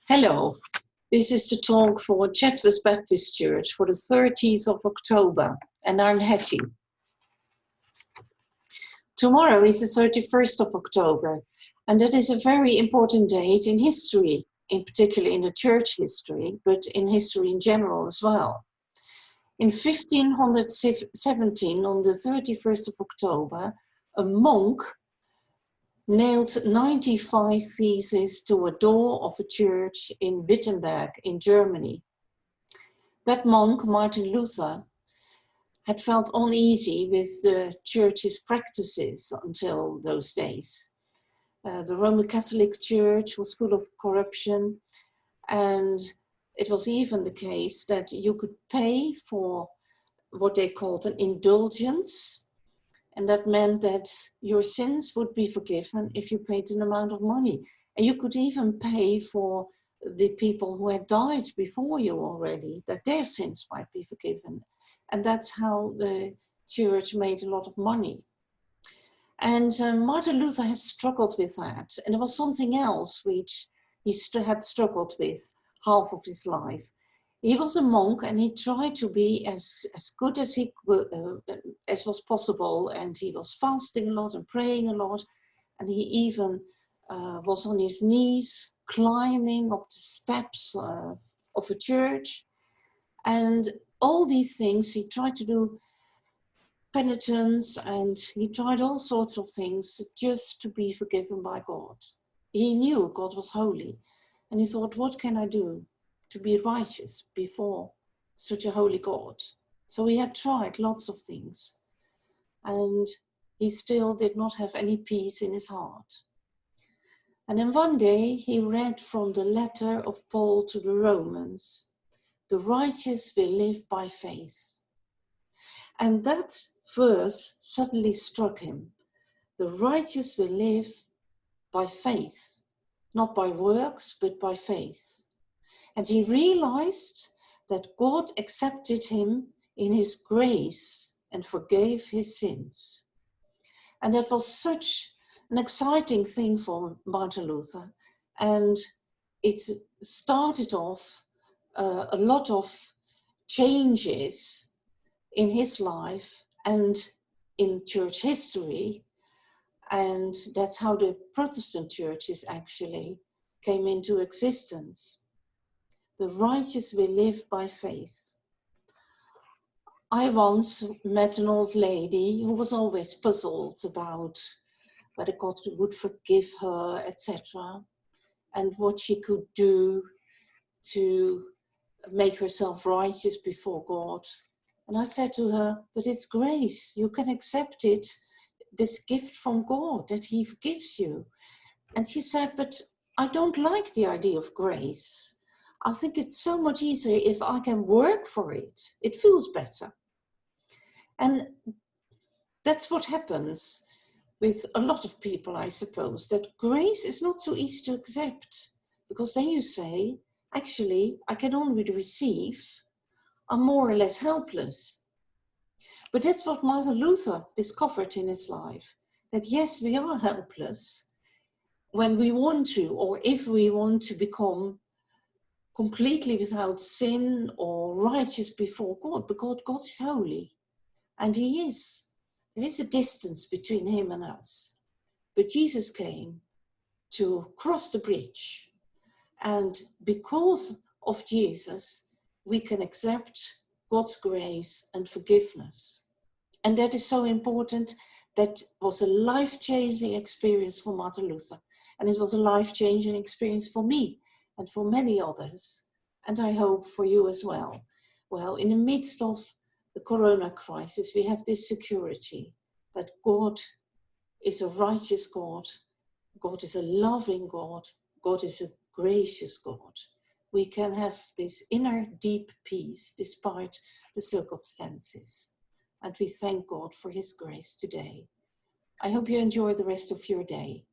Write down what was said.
Hello, this is the talk for Chetworth Baptist Church for the 30th of October, and I'm Hetty. Tomorrow is the 31st of October, and that is a very important date in history, in particular in the church history, but in history in general as well. In 1517, on the 31st of October, a monk nailed 95 theses to a door of a church in Wittenberg in Germany. That monk, Martin Luther, had felt uneasy with the church's practices until those days. The Roman Catholic Church was full of corruption, and it was even the case that you could pay for what they called an indulgence, and that meant that your sins would be forgiven if you paid an amount of money. And you could even pay for the people who had died before you already, that their sins might be forgiven. And that's how the church made a lot of money. And Martin Luther has struggled with that. And there was something else which he had struggled with half of his life. He was a monk, and he tried to be as good as he as was possible, and he was fasting a lot and praying a lot, and he even was on his knees climbing up the steps of a church, and all these things he tried to do penitence, and he tried all sorts of things just to be forgiven by God. He knew God was holy, and he thought, what can I do to be righteous before such a holy God? So he had tried lots of things, and he still did not have any peace in his heart. And then one day he read from the letter of Paul to the Romans, "The righteous will live by faith." And that verse suddenly struck him. The righteous will live by faith, not by works, but by faith. And he realized that God accepted him in his grace and forgave his sins. And that was such an exciting thing for Martin Luther. And it started off a lot of changes in his life and in church history. And that's how the Protestant churches actually came into existence. The righteous will live by faith. I once met an old lady who was always puzzled about whether God would forgive her, etc., and what she could do to make herself righteous before God. And I said to her, but it's grace. You can accept it, this gift from God that he forgives you. And she said, but I don't like the idea of grace. I think it's so much easier if I can work for it. It feels better. And that's what happens with a lot of people, I suppose, that grace is not so easy to accept, because then you say, actually, I can only receive. I'm more or less helpless. But that's what Martin Luther discovered in his life, that yes, we are helpless when we want to, or if we want to become completely without sin or righteous before God, because God is holy, and he is. There is a distance between him and us. But Jesus came to cross the bridge, and because of Jesus, we can accept God's grace and forgiveness. And that is so important. That was a life-changing experience for Martin Luther. And it was a life-changing experience for me and for many others. And I hope for you as well. Well, in the midst of the corona crisis, we have this security that God is a righteous God. God is a loving God. God is a gracious God. We can have this inner deep peace despite the circumstances. And we thank God for his grace today. I hope you enjoy the rest of your day.